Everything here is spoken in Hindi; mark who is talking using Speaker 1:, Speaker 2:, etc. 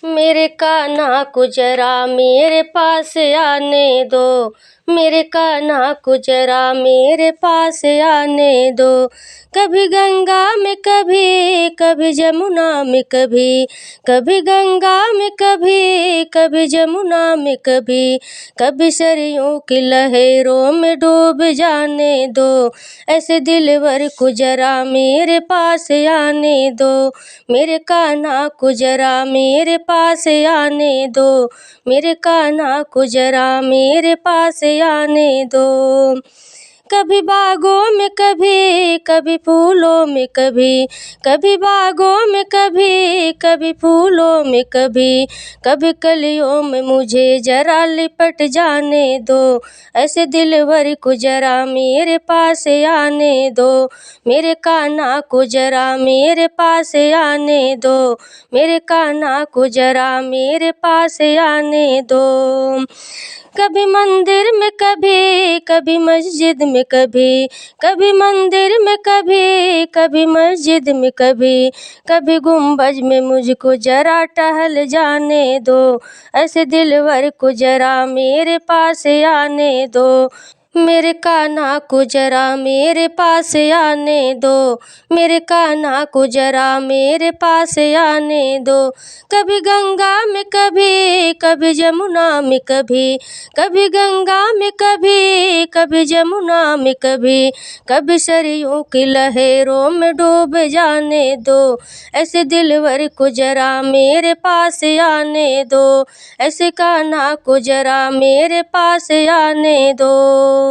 Speaker 1: मेरे कान्हा को जरा मेरे पास आने दो, मेरे कान्हा को जरा मेरे पास आने दो। कभी गंगा में कभी जमुना में कभी गंगा में कभी जमुना में कभी सरयों की लहरों में डूब जाने दो। ऐसे दिलवर को जरा मेरे पास आने दो, मेरे कान्हा को जरा मेरे पास आने दो, मेरे कान्हा को जरा मेरे पास आने दो। कभी बागों में कभी फूलों में कभी बागों में कभी फूलों में कभी कलियों में मुझे जरा लिपट जाने दो। ऐसे दिलवर को जरा मेरे पास आने दो, मेरे कान्हा को जरा मेरे पास आने दो, मेरे कान्हा को जरा मेरे पास आने दो। कभी मंदिर में कभी मस्जिद में कभी मंदिर में कभी मस्जिद में कभी गुंबज में मुझको जरा टहल जाने दो। ऐसे दिलवर को जरा मेरे पास आने दो, मेरे कान्हा को जरा मेरे पास आने दो, मेरे कान्हा को जरा मेरे पास आने दो। कभी गंगा में कभी जमुना में कभी गंगा में कभी जमुना में कभी सरयों की लहरों में डूब जाने दो। ऐसे दिलवर को जरा मेरे पास आने दो, ऐसे कान्हा को जरा मेरे पास आने दो।